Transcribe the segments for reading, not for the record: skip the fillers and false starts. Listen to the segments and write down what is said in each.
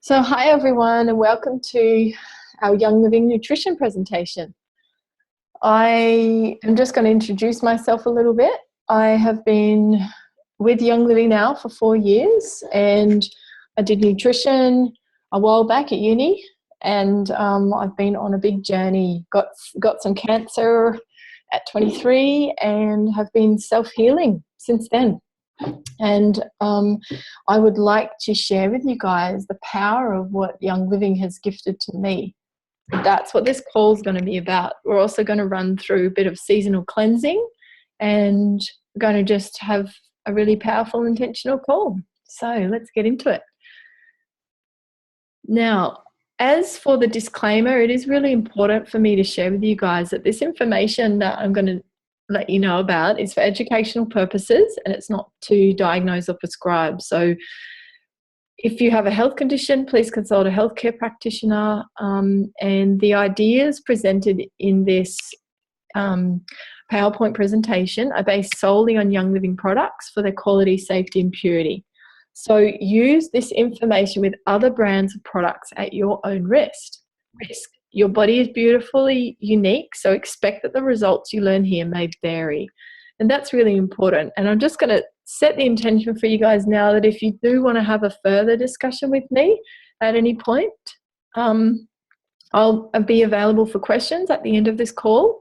So hi everyone and welcome to our Young Living Nutrition presentation. I am just going to introduce myself a little bit. I have been with Young Living now for 4 years, and I did nutrition a while back at uni, and I've been on a big journey, got some cancer at 23 and have been self-healing since then. And I would like to share with you guys the power of what Young Living has gifted to me. That's what this call is going to be about. We're also going to run through a bit of seasonal cleansing and going to just have a really powerful intentional call. So let's get into it. Now, as for the disclaimer, it is really important for me to share with you guys that this information that I'm going to let you know about is for educational purposes, and it's not to diagnose or prescribe. So if you have a health condition, please consult a healthcare practitioner, and the ideas presented in this PowerPoint presentation are based solely on Young Living products for their quality, safety and purity. So use this information with other brands of products at your own risk. Your body is beautifully unique, so expect that the results you learn here may vary. And that's really important. And I'm just going to set the intention for you guys now that if you do want to have a further discussion with me at any point, I'll be available for questions at the end of this call.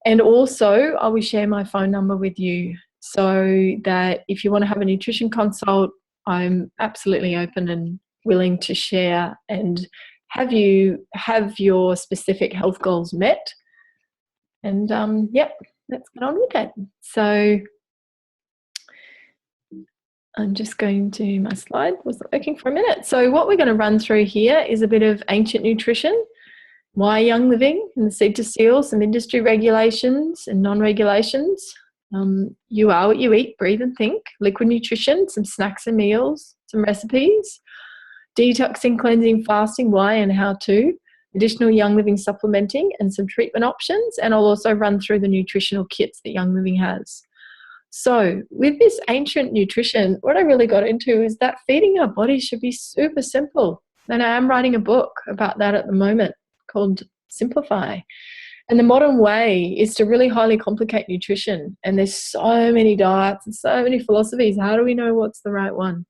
And also, I will share my phone number with you so that if you want to have a nutrition consult, I'm absolutely open and willing to share and have you have your specific health goals met. And yep, let's get on with it. So I'm just going to, my slide wasn't working for a minute. So what we're going to run through here is a bit of ancient nutrition, why Young Living, and the seed to seal, some industry regulations and non-regulations. You are what you eat, breathe and think, liquid nutrition, some snacks and meals, some recipes, detoxing, cleansing, fasting, why and how to, additional Young Living supplementing and some treatment options. And I'll also run through the nutritional kits that Young Living has. So with this ancient nutrition, what I really got into is that feeding our body should be super simple. And I am writing a book about that at the moment called Simplify. And the modern way is to really highly complicate nutrition. And there's so many diets and so many philosophies. How do we know what's the right one?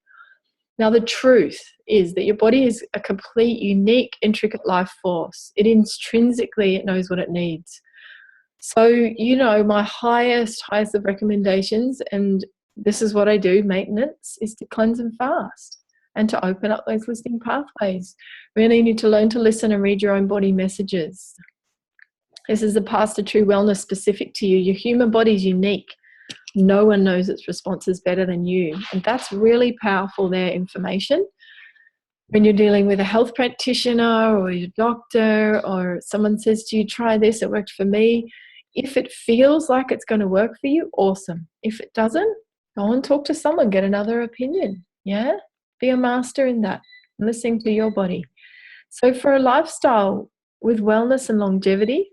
Now, the truth is that your body is a complete, unique, intricate life force. It intrinsically knows what it needs. So, you know, my highest of recommendations, and this is what I do, maintenance, is to cleanse and fast and to open up those listening pathways. Really need to learn to listen and read your own body messages. This is the path to true wellness specific to you. Your human body is unique. No one knows its responses better than you. And that's really powerful, their information. When you're dealing with a health practitioner or your doctor, or someone says to you, try this, it worked for me. If it feels like it's going to work for you, awesome. If it doesn't, go and talk to someone, get another opinion. Yeah? Be a master in that, listening to your body. So for a lifestyle with wellness and longevity,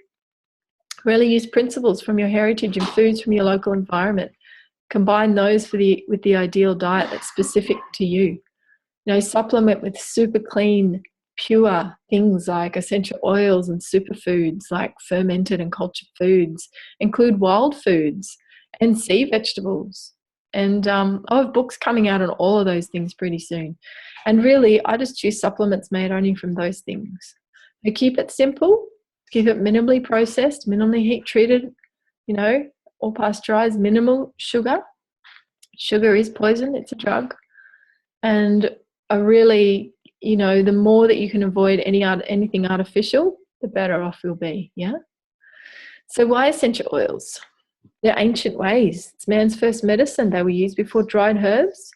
really use principles from your heritage and foods from your local environment. Combine those with the ideal diet that's specific to you. You know, supplement with super clean, pure things like essential oils and superfoods like fermented and cultured foods. Include wild foods and sea vegetables. And I have books coming out on all of those things pretty soon. And really, I just choose supplements made only from those things. So keep it simple. Keep it minimally processed, minimally heat treated, you know, or pasteurized, minimal sugar. Sugar is poison, it's a drug. And a really, you know, the more that you can avoid anything artificial, the better off you'll be, yeah? So why essential oils? They're ancient ways. It's man's first medicine. They were used before dried herbs.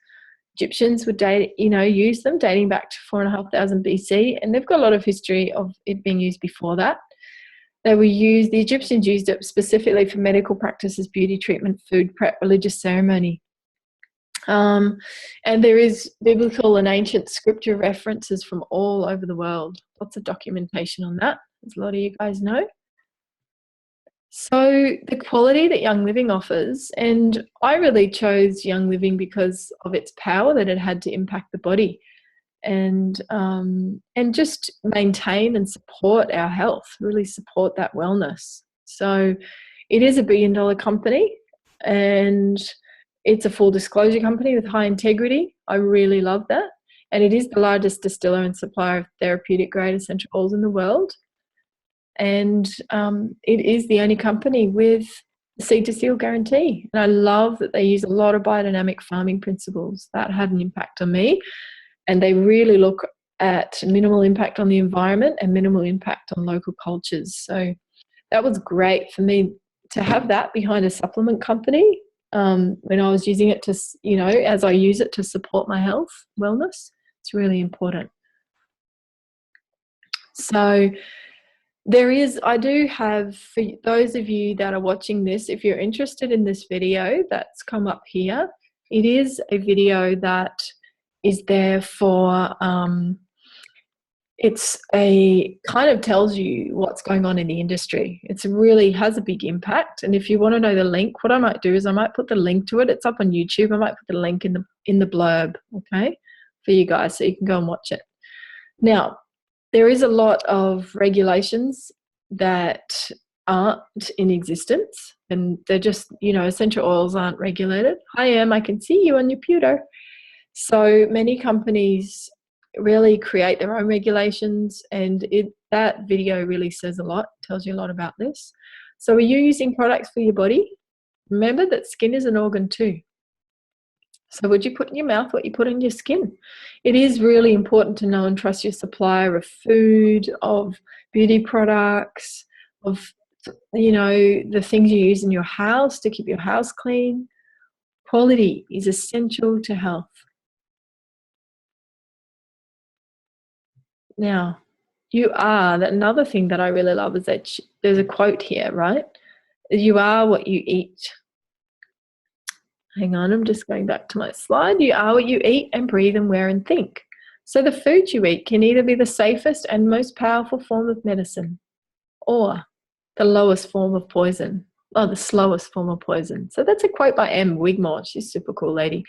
Egyptians would use them dating back to 4,500 BC, and they've got a lot of history of it being used before that. The Egyptians used it specifically for medical practices, beauty treatment, food prep, religious ceremony. And there is biblical and ancient scripture references from all over the world. Lots of documentation on that, as a lot of you guys know. So the quality that Young Living offers, and I really chose Young Living because of its power that it had to impact the body. and just maintain and support our health, really support that wellness. So it is $1 billion company, and it's a full disclosure company with high integrity. I really love that. And it is the largest distiller and supplier of therapeutic grade essential oils in the world. And it is the only company with the seed to seal guarantee. And I love that they use a lot of biodynamic farming principles that had an impact on me. And they really look at minimal impact on the environment and minimal impact on local cultures. So that was great for me to have that behind a supplement company when I was using it to, as I use it to support my health, wellness. It's really important. So I do have, for those of you that are watching this, if you're interested in this video that's come up here, it is a video that is there for, it's a kind of tells you what's going on in the industry. It's really has a big impact. And if you want to know the link, what I might do is I might put the link to it. It's up on YouTube. I might put the link in the blurb, okay, for you guys so you can go and watch it. Now, there is a lot of regulations that aren't in existence, and they're just, essential oils aren't regulated. I can see you on your pewter. So many companies really create their own regulations, and that video really says a lot, tells you a lot about this. So are you using products for your body? Remember that skin is an organ too. So would you put in your mouth what you put in your skin? It is really important to know and trust your supplier of food, of beauty products, of, the things you use in your house to keep your house clean. Quality is essential to health. Now, another thing that I really love is that there's a quote here, right? You are what you eat. Hang on, I'm just going back to my slide. You are what you eat and breathe and wear and think. So the food you eat can either be the safest and most powerful form of medicine or the lowest form of poison, or the slowest form of poison. So that's a quote by M. Wigmore. She's a super cool lady.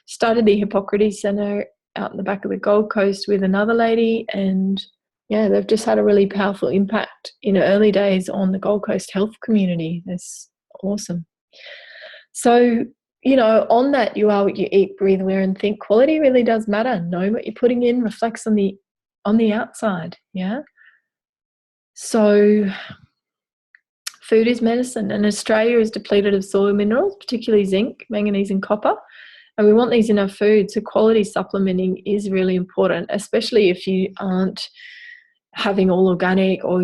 Started the Hippocrates Center out in the back of the Gold Coast with another lady, and yeah, they've just had a really powerful impact in the early days on the Gold Coast health community. That's awesome. So, on that, you are what you eat, breathe, wear, and think. Quality really does matter. Knowing what you're putting in reflects on the outside. Yeah. So, food is medicine, and Australia is depleted of soil minerals, particularly zinc, manganese, and copper. And we want these in our food. So, quality supplementing is really important, especially if you aren't having all organic or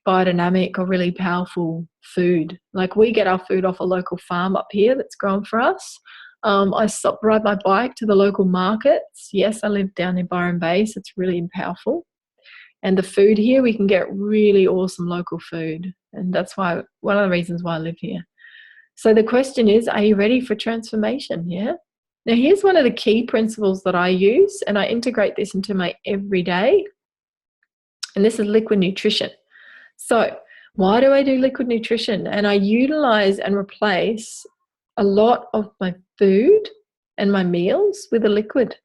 biodynamic or really powerful food. Like, we get our food off a local farm up here that's grown for us. I ride my bike to the local markets. Yes, I live down in Byron Bay, so it's really powerful. And the food here, we can get really awesome local food. And that's one of the reasons why I live here. So the question is, are you ready for transformation? Yeah. Now, here's one of the key principles that I use, and I integrate this into my everyday. And this is liquid nutrition. So why do I do liquid nutrition? And I utilize and replace a lot of my food and my meals with a liquid.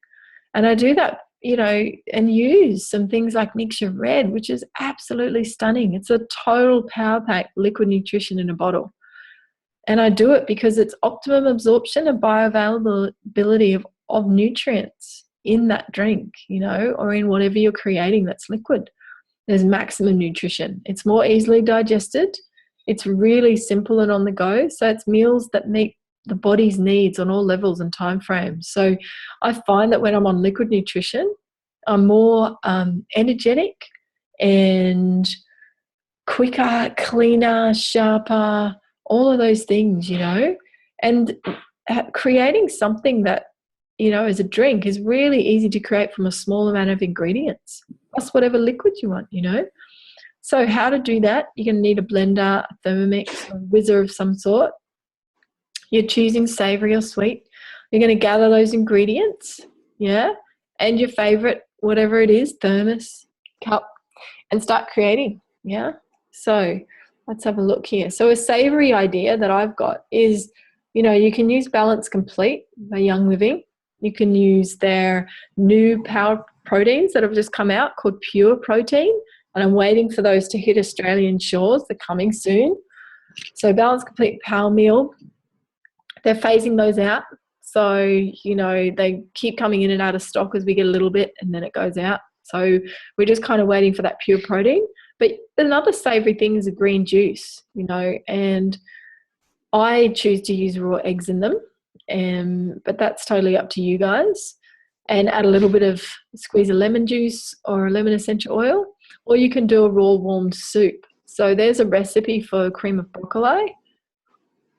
And I do that, and use some things like Mixture Red, which is absolutely stunning. It's a total power pack liquid nutrition in a bottle. And I do it because it's optimum absorption and bioavailability of nutrients in that drink, or in whatever you're creating that's liquid. There's maximum nutrition. It's more easily digested. It's really simple and on the go. So it's meals that meet the body's needs on all levels and time frames. So I find that when I'm on liquid nutrition, I'm more energetic and quicker, cleaner, sharper, all of those things, and creating something that, as a drink is really easy to create from a small amount of ingredients, plus whatever liquid you want, So how to do that? You're going to need a blender, a Thermomix, a whizzer of some sort. You're choosing savory or sweet. You're going to gather those ingredients, and your favorite, whatever it is, thermos, cup, and start creating, So let's have a look here. So a savory idea that I've got is, you can use Balance Complete by Young Living. You can use their new proteins that have just come out called Pure Protein, and I'm waiting for those to hit Australian shores. They're coming soon. So Balanced Complete Power Meal, they're phasing those out. So, you know, they keep coming in and out of stock as we get a little bit and then it goes out. So we're just kind of waiting for that pure protein. But another savoury thing is a green juice, you know, and I choose to use raw eggs in them, but that's totally up to you guys. And add a little bit of squeeze of lemon juice or lemon essential oil, or you can do a raw warmed soup. So there's a recipe for cream of broccoli,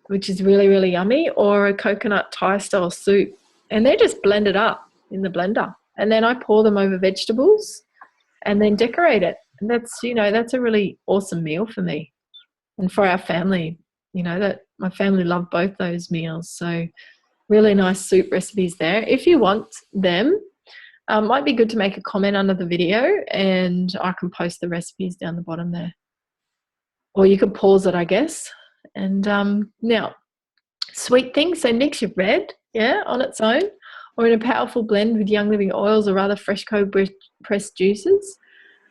which is really, really yummy, or a coconut Thai style soup. And they're just blended up in the blender. And then I pour them over vegetables and then decorate it. And that's, you know, that's a really awesome meal for me and for our family. You know, that my family love both those meals. So really nice soup recipes there. If you want them, might be good to make a comment under the video and I can post the recipes down the bottom there. Or you could pause it, I guess. And now, sweet things. So mix your red, on its own, or in a powerful blend with Young Living oils or other fresh cold pressed juices.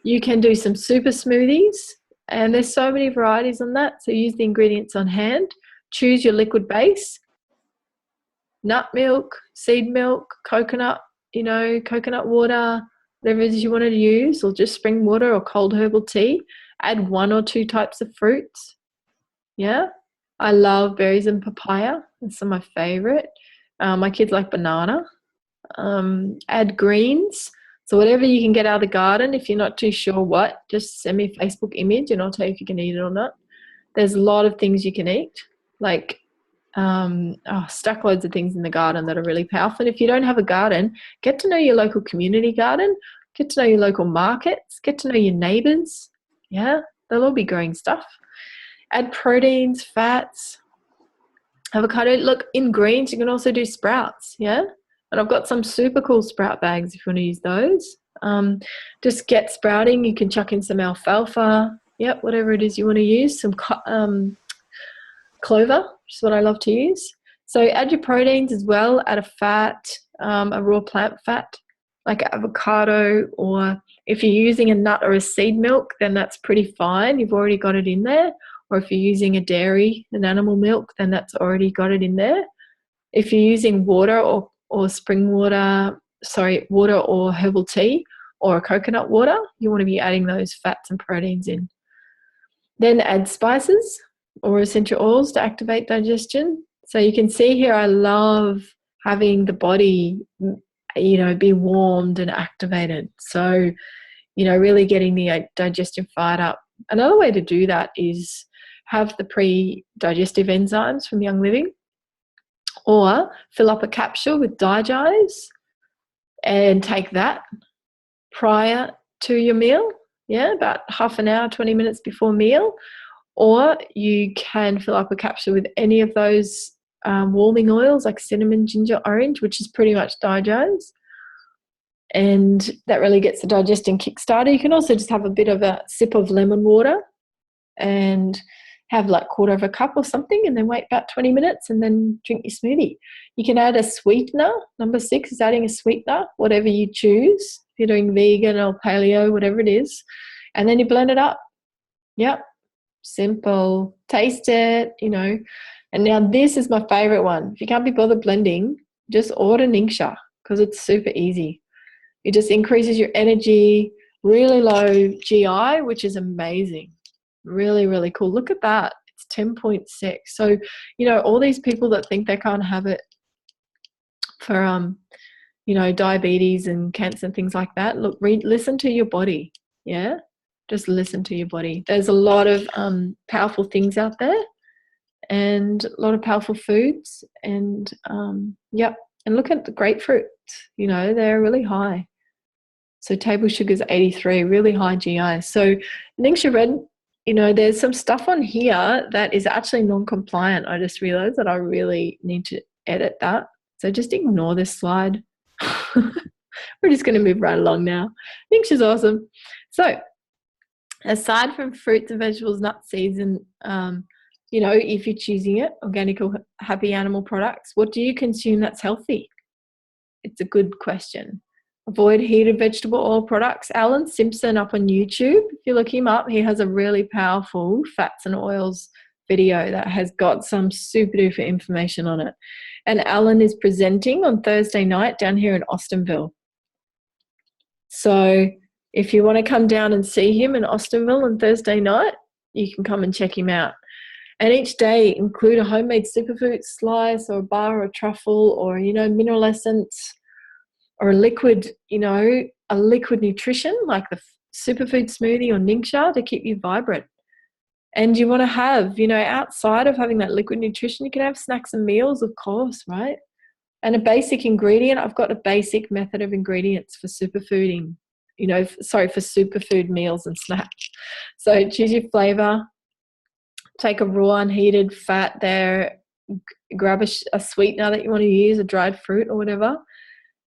You can do some super smoothies, and there's so many varieties on that. So use the ingredients on hand. Choose your liquid base. Nut milk, seed milk, coconut, you know, coconut water, whatever it is you want to use, or just spring water or cold herbal tea. Add 1 or 2 types of fruits. Yeah, I love berries and papaya. That's some of my favorite. My kids like banana. Add greens. So whatever you can get out of the garden, if you're not too sure what, just send me a Facebook image and I'll tell you if you can eat it or not. There's a lot of things you can eat, like stack loads of things in the garden that are really powerful. And if you don't have a garden, get to know your local community garden, get to know your local markets, get to know your neighbours. Yeah, they'll all be growing stuff. Add proteins, fats, avocado. Look, in greens, you can also do sprouts, yeah? And I've got some super cool sprout bags if you want to use those. Just get sprouting. You can chuck in some alfalfa, whatever it is you want to use, some clover, which is what I love to use. So add your proteins as well, add a fat, a raw plant fat, like avocado, or if you're using a nut or a seed milk, then that's pretty fine. You've already got it in there. Or if you're using a dairy, an animal milk, then that's already got it in there. If you're using water or water or herbal tea or a coconut water, you want to be adding those fats and proteins in. Then add spices or essential oils to activate digestion. So you can see here I love having the body, you know, be warmed and activated. So, you know, really getting the digestion fired up. Another way to do that is have the pre-digestive enzymes from Young Living, or fill up a capsule with Digest and take that prior to your meal, about half an hour, 20 minutes before meal. Or you can fill up a capsule with any of those warming oils like cinnamon, ginger, orange, which is pretty much Digest. And that really gets the digestion kickstarter. You can also just have a bit of a sip of lemon water and have like 1/4 of a cup or something, and then wait about 20 minutes and then drink your smoothie. You can add a sweetener. Number 6 is adding a sweetener, whatever you choose. If you're doing vegan or paleo, whatever it is. And then you blend it up. Yep. Simple. Taste it, you know. And now this is my favorite one. If you can't be bothered blending, just order Ningxia because it's super easy. It just increases your energy, really low GI, which is amazing. Really, really cool. Look at that. It's 10.6. So, you know, all these people that think they can't have it for, you know, diabetes and cancer and things like that, look, listen to your body. Yeah. Just listen to your body. There's a lot of powerful things out there and a lot of powerful foods. And, and look at the grapefruit. You know, they're really high. So table sugar is 83, really high GI. So Ningxia Red, you know, there's some stuff on here that is actually non-compliant. I just realized that I really need to edit that. So just ignore this slide. We're just going to move right along now. Ningxia's awesome. So aside from fruits and vegetables, nuts, seeds, and, you know, if you're choosing it, organic or happy animal products, what do you consume that's healthy? It's a good question. Avoid heated vegetable oil products. Alan Simpson up on YouTube. If you look him up, he has a really powerful fats and oils video that has got some super duper information on it. And Alan is presenting on Thursday night down here in Austinville. So if you want to come down and see him in Austinville on Thursday night, you can come and check him out. And each day include a homemade superfood slice or a bar or a truffle or, mineral essence or a liquid, a liquid nutrition like the superfood smoothie or Ningxia to keep you vibrant. And you want to have, outside of having that liquid nutrition, you can have snacks and meals, of course, right? And a basic ingredient, I've got a basic method of ingredients for superfooding, for superfood meals and snacks. So choose your flavor, take a raw unheated fat there, grab a sweetener that you want to use, a dried fruit or whatever.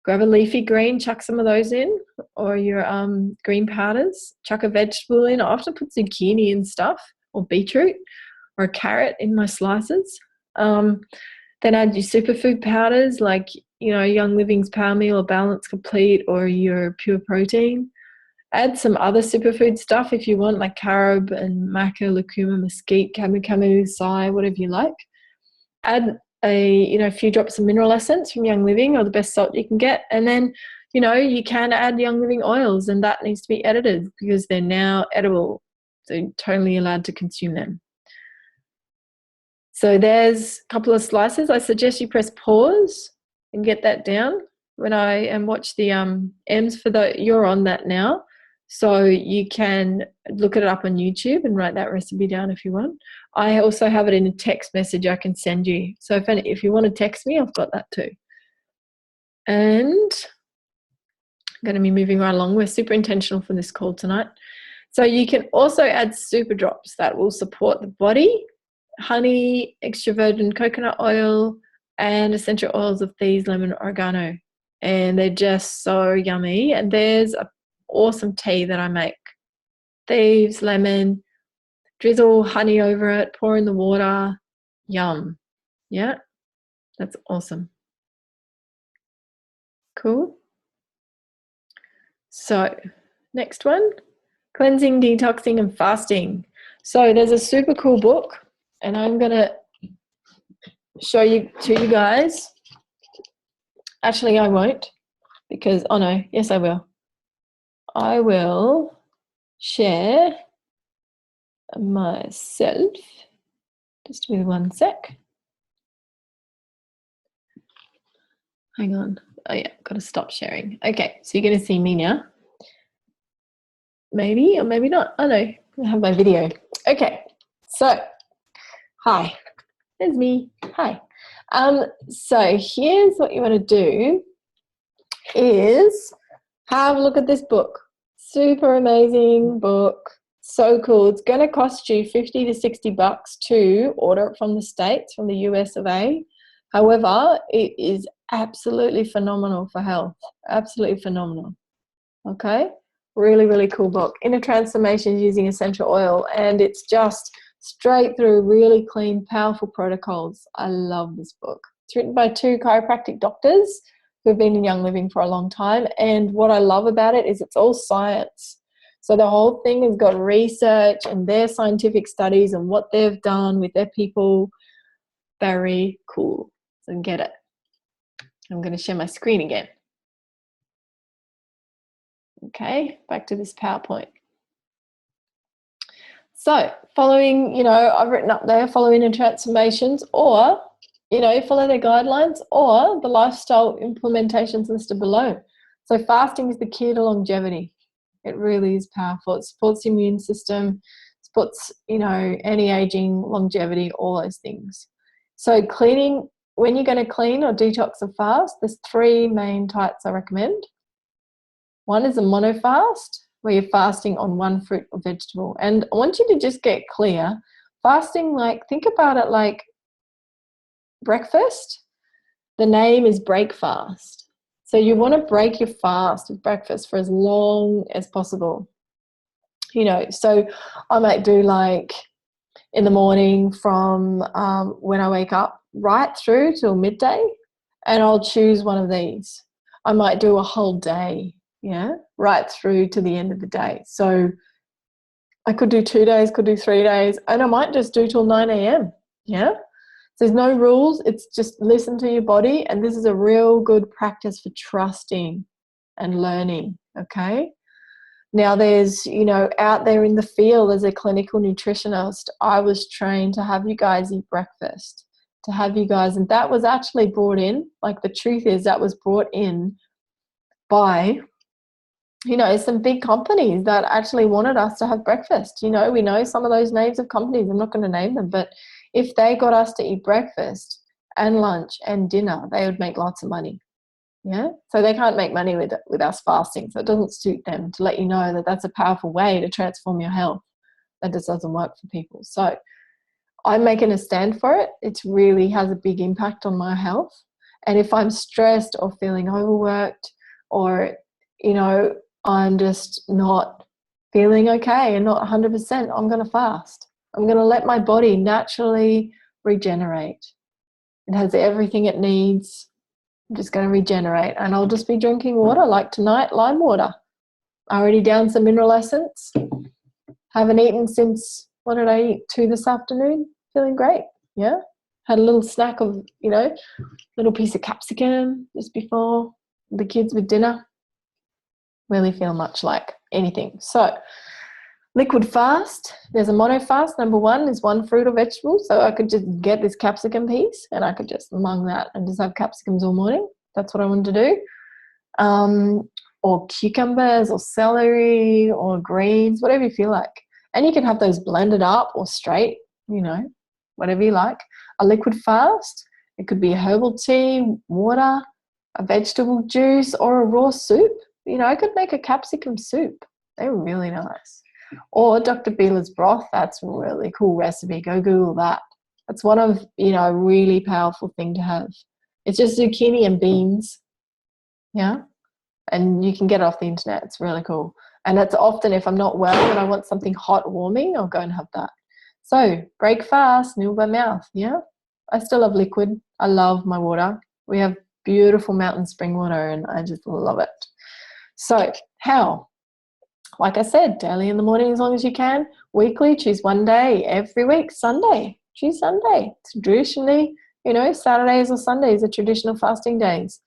Grab a leafy green, chuck some of those in, or your green powders. Chuck a vegetable in. I often put zucchini and stuff, or beetroot, or a carrot in my slices. Then add your superfood powders like, Young Living's Power Meal or Balance Complete or your Pure Protein. Add some other superfood stuff if you want, like carob and maca, lucuma, mesquite, camu camu, sai, whatever you like. Add a few drops of mineral essence from Young Living or the best salt you can get. And then, you can add Young Living oils, and that needs to be edited because they're now edible. So you're totally allowed to consume them. So there's a couple of slices. I suggest you press pause and get that down and watch the M's for you're on that now. So you can look it up on YouTube and write that recipe down if you want. I also have it in a text message I can send you. So if you want to text me, I've got that too. And I'm going to be moving right along. We're super intentional for this call tonight. So you can also add super drops that will support the body. Honey, extra virgin coconut oil, and essential oils of thieves, lemon, oregano. And they're just so yummy. And there's a awesome tea that I make. Thieves, lemon, drizzle honey over it, pour in the water. Yum. Yeah, that's awesome. Cool. So next one, cleansing, detoxing, and fasting. So there's a super cool book, and I'm going to show you to you guys. Actually, I won't because, yes, I will. I will share myself. Just with one sec. Hang on. Oh, yeah, got to stop sharing. Okay, so you're going to see me now. Maybe or maybe not. Oh, no, I have my video. Okay, so hi. There's me. Hi. So here's what you want to do is have a look at this book. Super amazing book. So cool. It's going to cost you $50 to $60 to order it from the States, from the US of A. However, it is absolutely phenomenal for health. Absolutely phenomenal. Okay? Really, really cool book. Inner Transformations Using Essential Oil. And it's just straight through really clean, powerful protocols. I love this book. It's written by 2 chiropractic doctors who have been in Young Living for a long time. And what I love about it is it's all science. So the whole thing has got research and their scientific studies and what they've done with their people. Very cool. So get it. I'm going to share my screen again. Okay, back to this PowerPoint. So following, I've written up there, following the transformations or, follow their guidelines or the lifestyle implementations listed below. So fasting is the key to longevity. It really is powerful. It supports the immune system, supports, anti-aging, longevity, all those things. So cleaning, when you're going to clean or detox or fast, there's 3 main types I recommend. One is a monofast, where you're fasting on one fruit or vegetable. And I want you to just get clear. Fasting, think about it like breakfast. The name is break fast. So you want to break your fast with breakfast for as long as possible. So I might do in the morning from when I wake up right through till midday, and I'll choose one of these. I might do a whole day, yeah, right through to the end of the day. So I could do 2 days, could do 3 days, and I might just do till 9 a.m. Yeah. So there's no rules. It's just listen to your body. And this is a real good practice for trusting and learning. Okay. Now there's, you know, out there in the field as a clinical nutritionist, I was trained to have you guys eat breakfast, to have you guys, and that was actually brought in, like the truth is that was brought in by, you know, some big companies that actually wanted us to have breakfast. You know, we know some of those names of companies. I'm not going to name them, but if they got us to eat breakfast and lunch and dinner, they would make lots of money. Yeah. So they can't make money with us fasting. So it doesn't suit them, to let you know that that's a powerful way to transform your health. That just doesn't work for people. So I'm making a stand for it. It really has a big impact on my health. And if I'm stressed or feeling overworked, or, you know, I'm just not feeling okay and not 100%, I'm going to fast. I'm going to let my body naturally regenerate. It has everything it needs. I'm just going to regenerate, and I'll just be drinking water, like tonight, lime water. I already downed some mineral essence. Haven't eaten since, what did I eat? 2 this afternoon. Feeling great. Yeah. Had a little snack of, you know, little piece of capsicum just before the kids with dinner. Really feel much like anything. So liquid fast, there's a mono fast. Number 1 is 1 fruit or vegetable. So I could just get this capsicum piece and I could just mung that and just have capsicums all morning. That's what I wanted to do. Or cucumbers or celery or greens, whatever you feel like. And you can have those blended up or straight, you know, whatever you like. A liquid fast, it could be a herbal tea, water, a vegetable juice, or a raw soup. You know, I could make a capsicum soup. They're really nice. Or Dr. Beeler's broth, that's a really cool recipe. Go Google that. That's one of, you know, a really powerful thing to have. It's just zucchini and beans. Yeah. And you can get it off the internet. It's really cool. And it's often, if I'm not well and I want something hot warming, I'll go and have that. So break fast, nibble by mouth. Yeah. I still have liquid. I love my water. We have beautiful mountain spring water and I just love it. So how? Like I said, daily in the morning as long as you can. Weekly, choose 1 day. Every week, Sunday. Choose Sunday. Traditionally, you know, Saturdays or Sundays are traditional fasting days.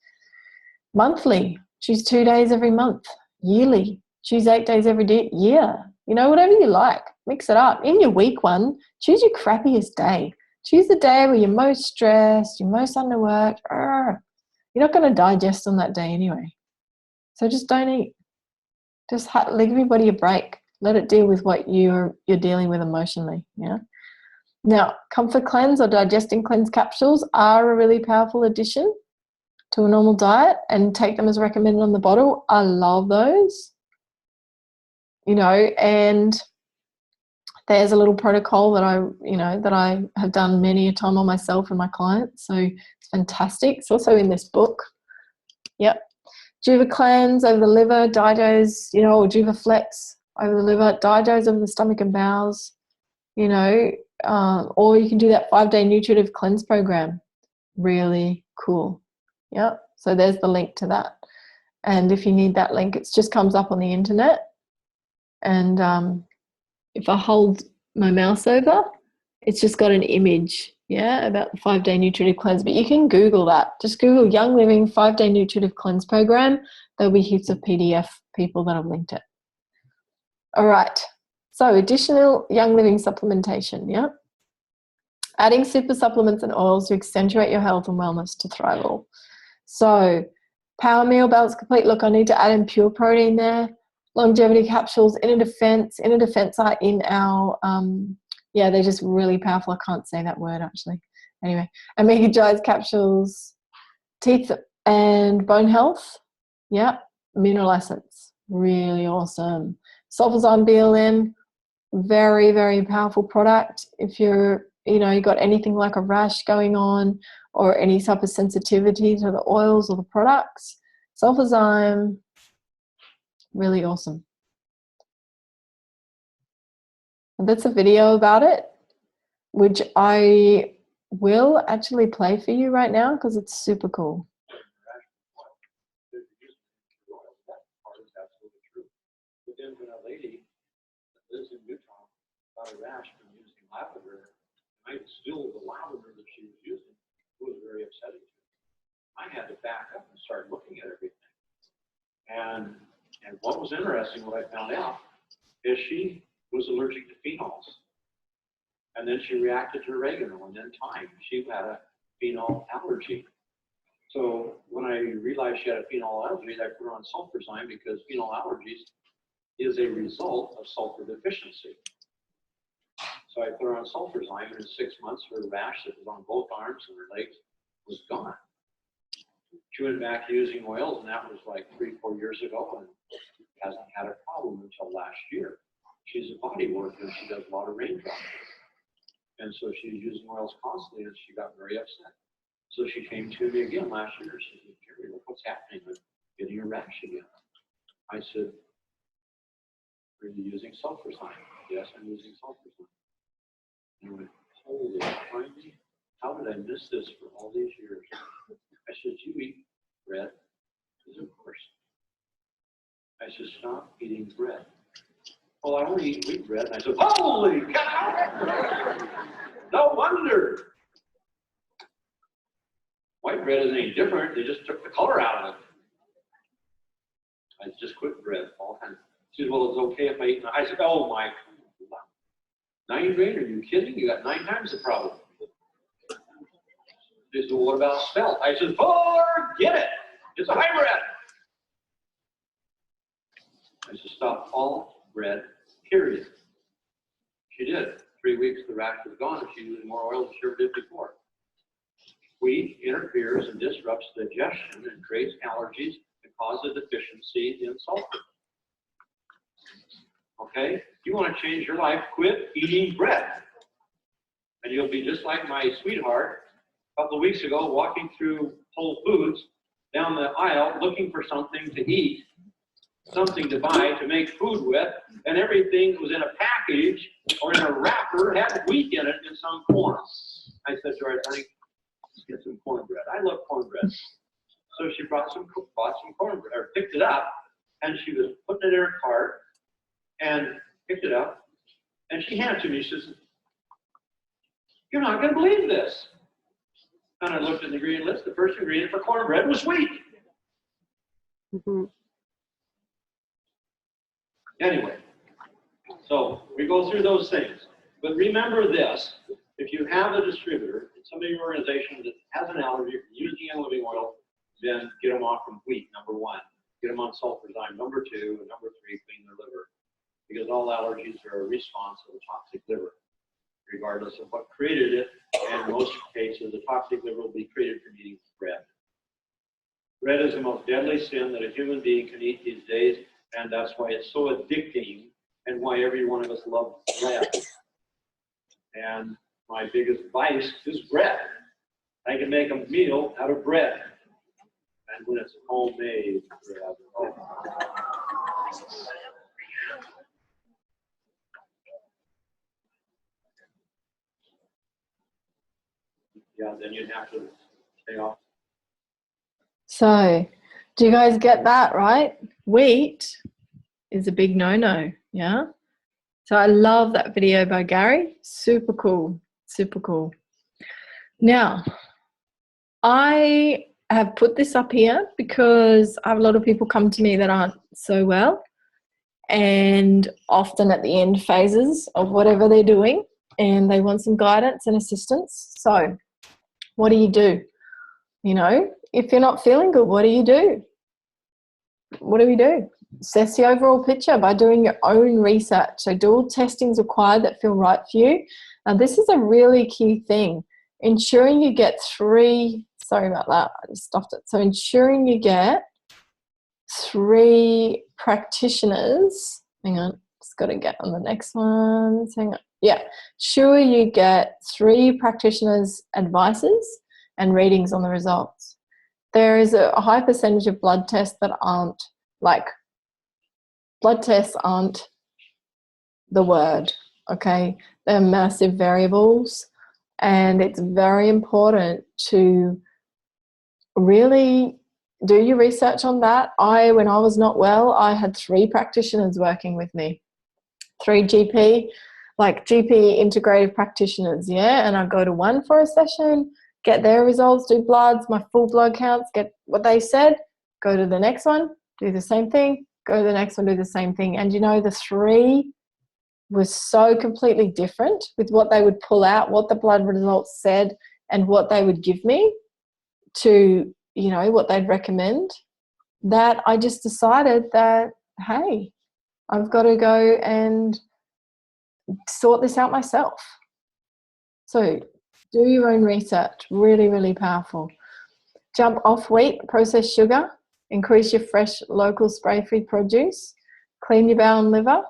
Monthly, choose 2 days every month. Yearly, choose 8 days every year. You know, whatever you like, mix it up. In your week one, choose your crappiest day. Choose the day where you're most stressed, you're most underworked. You're not going to digest on that day anyway. So just don't eat. Just give your body a break. Let it deal with what you're dealing with emotionally. Yeah. Now, comfort cleanse or digesting cleanse capsules are a really powerful addition to a normal diet, and take them as recommended on the bottle. I love those. You know, and there's a little protocol that I have done many a time on myself and my clients. So it's fantastic. It's also in this book. Yep. Juva cleanse over the liver, Didos, you know, or Juva flex over the liver, Didos over the stomach and bowels, you know, or you can do that 5-day nutritive cleanse program. Really cool. Yep. So there's the link to that. And if you need that link, it just comes up on the internet. And if I hold my mouse over, it's just got an image, yeah, about the 5-day nutritive cleanse. But you can Google that. Just Google Young Living 5-day nutritive cleanse program. There'll be heaps of PDF people that have linked it. All right. So additional Young Living supplementation, yeah. Adding super supplements and oils to accentuate your health and wellness to thrive all. So Power Meal, Balanced Complete. Look, I need to add in pure protein there. Longevity capsules, Inner Defense are in our, they're just really powerful. I can't say that word actually. Anyway, Omega Giants capsules, teeth and bone health. Yeah, mineral essence, really awesome. Sulfazyme BLM, very, very powerful product. If you're, you know, you got anything like a rash going on or any type of sensitivity to the oils or the products, Sulfazyme, really awesome. And that's a video about it, which I will actually play for you right now because it's super cool. got a rash from using lavender. I distilled the lavender that she was using. It was very upsetting to me. I had to back up and start looking at everything. And what was interesting, what I found out, is she was allergic to phenols. And then she reacted to oregano and then thyme. She had a phenol allergy. So when I realized she had a phenol allergy, I put her on sulfurzyme because phenol allergies is a result of sulfur deficiency. So I put her on sulfurzyme, and in 6 months, her rash that was on both arms and her legs was gone. She went back to using oils, and that was like 3-4 years ago, and hasn't had a problem until last year. She's a body worker, and she does a lot of raindrops. And so she's using oils constantly, and she got very upset. So she came to me again last year. She said, Gary, look what's happening. I'm getting a rash again. I said, are you using sulfurzyme? Yes, I'm using sulfurzyme. And I went, holy criminy, how did I miss this for all these years? I said, you eat bread? He said, of course. I said, stop eating bread. Well, I only eat wheat bread. And I said, holy cow! No wonder. White bread isn't any different. They just took the color out of it. I just quit bread all the time. She said, well, it's okay if I eat. I said, oh my, 9 grain? Are you kidding? You got 9 times the problem. She said, well, what about spelt? I said, forget it. It's a hybrid. I said, stop all bread, period. She did. 3 weeks, the rash was gone, and she used more oil than she ever did before. Wheat interferes and disrupts digestion and creates allergies and causes a deficiency in sulfur. Okay? If you want to change your life, quit eating bread. And you'll be just like my sweetheart a couple of weeks ago, walking through Whole Foods down the aisle looking for something to eat, something to buy, to make food with, and everything that was in a package or in a wrapper had wheat in it in some form. I said to her, honey, let's get some cornbread. I love cornbread. So she bought some cornbread, or picked it up, and she was putting it in her cart, and picked it up, and she handed it to me. She says, you're not going to believe this. And I looked at the ingredient list. The first ingredient for cornbread was wheat. Mm-hmm. Anyway, so we go through those things. But remember this, if you have a distributor, somebody in your organization that has an allergy from using animal living oil, then get them off from wheat, number 1. Get them on sulfurzyme, number 2. And number 3, clean their liver. Because all allergies are a response of a toxic liver, regardless of what created it. And in most cases, the toxic liver will be created from eating bread. Bread is the most deadly sin that a human being can eat these days, and that's why it's so addicting and why every one of us loves bread. And my biggest vice is bread. I can make a meal out of bread. And when it's homemade bread. Oh. Yeah, then you'd have to stay off. So, do you guys get that, right? Wheat is a big no-no, yeah? So I love that video by Gary. Super cool, super cool. Now, I have put this up here because I have a lot of people come to me that aren't so well, and often at the end phases of whatever they're doing, and they want some guidance and assistance. So what do? You know, if you're not feeling good, what do? What do we do? Assess the overall picture by doing your own research. So dual testing is required that feel right for you. Now, this is a really key thing. Ensuring you get 3, sorry about that, I just stopped it. So ensuring you get 3 practitioners. Hang on, just got to get on the next one. Hang on. Yeah, sure you get 3 practitioners' advices and readings on the results. There is a high percentage of blood tests that aren't, like, blood tests aren't the word, okay? They're massive variables, and it's very important to really do your research on that. When I was not well, I had 3 practitioners working with me, 3 GP like GP integrative practitioners, yeah, and I go to one for a session, get their results, do bloods, my full blood counts, get what they said, go to the next one, do the same thing, go to the next one, do the same thing. And you know, the three was so completely different with what they would pull out, what the blood results said, and what they would give me to, you know, what they'd recommend, that I just decided that, hey, I've got to go and sort this out myself. So do your own research. Really, really powerful. Jump off wheat, processed sugar, increase your fresh local spray-free produce, clean your bowel and liver,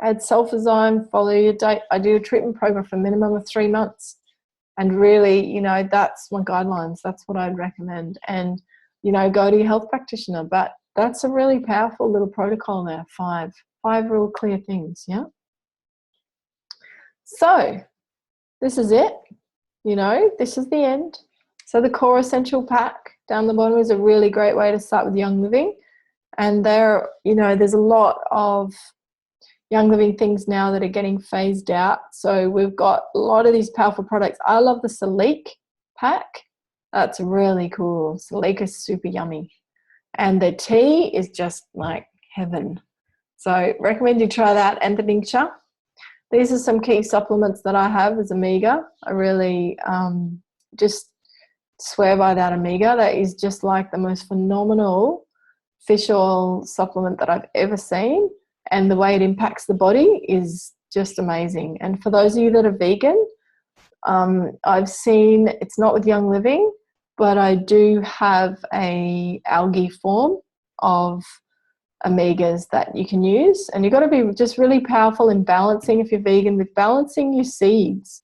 add sulfazyme, follow your date. I do a treatment program for a minimum of 3 months. And really, you know, that's my guidelines. That's what I'd recommend. And, you know, go to your health practitioner. But that's a really powerful little protocol there. Five real clear things, yeah? So this is it. You know, this is the end. So the core essential pack down the bottom is a really great way to start with Young Living. And there, you know, there's a lot of Young Living things now that are getting phased out. So we've got a lot of these powerful products. I love the Salique pack. That's really cool. Salique is super yummy. And the tea is just like heaven. So recommend you try that, and the tincture. These are some key supplements that I have as Omega. I really just swear by that Omega. That is just like the most phenomenal fish oil supplement that I've ever seen. And the way it impacts the body is just amazing. And for those of you that are vegan, I've seen, it's not with Young Living, but I do have a algae form of omegas that you can use. And you've got to be just really powerful in balancing, if you're vegan, with balancing your seeds.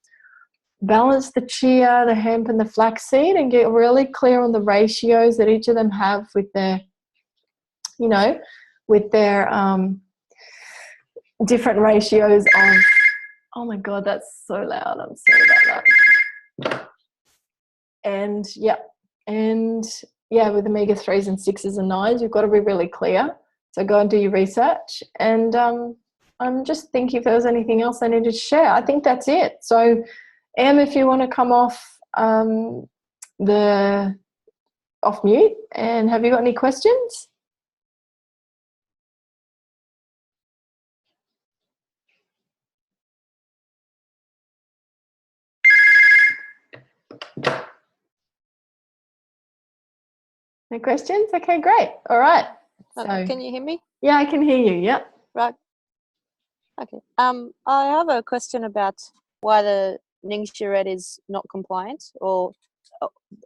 Balance the chia, the hemp, and the flaxseed, and get really clear on the ratios that each of them have with their, you know, with their different ratios of, oh my God, that's so loud. I'm sorry about that. And yeah, with omega-3s and 6s and 9s, you've got to be really clear. So go and do your research. And I'm just thinking if there was anything else I needed to share. I think that's it. So Em, if you want to come off off mute, and have you got any questions? No questions? Okay, great. All right. So, Can you hear me? yeah, I can hear you. Yep. Right. Okay. I have a question about why the Ningxia Red is not compliant, or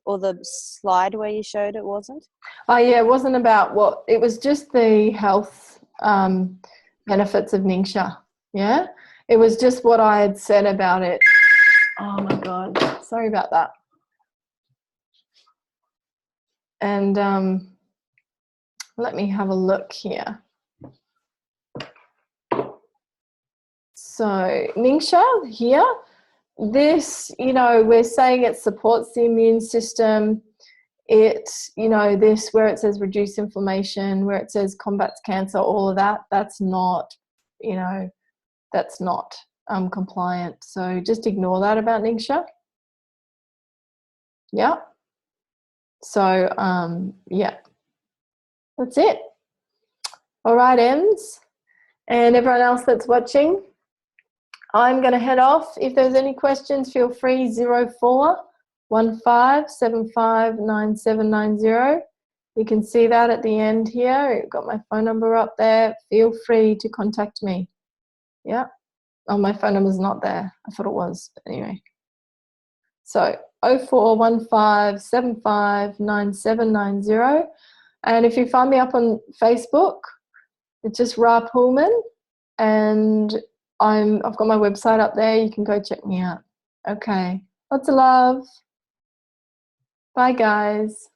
the slide where you showed it wasn't. Oh yeah, it wasn't about what, it was just the health benefits of Ningxia. Yeah, it was just what I had said about it. Oh my God, sorry about that. And let me have a look here. So Ningxia here, this, you know, we're saying it supports the immune system. It, you know, this where it says reduce inflammation, where it says combats cancer, all of that, that's not, you know, that's not compliant. So just ignore that about Ningxia. Yeah. So, yeah, that's it. All right, Ems, and everyone else that's watching, I'm going to head off. If there's any questions, feel free, 0415759790. You can see that at the end here. I've got my phone number up there. Feel free to contact me. Yeah. Oh, my phone number's not there. I thought it was. But anyway. So 0415759790. And if you find me up on Facebook, it's just Ra Poolman, and I've got my website up there. You can go check me out. Okay. Lots of love. Bye, guys.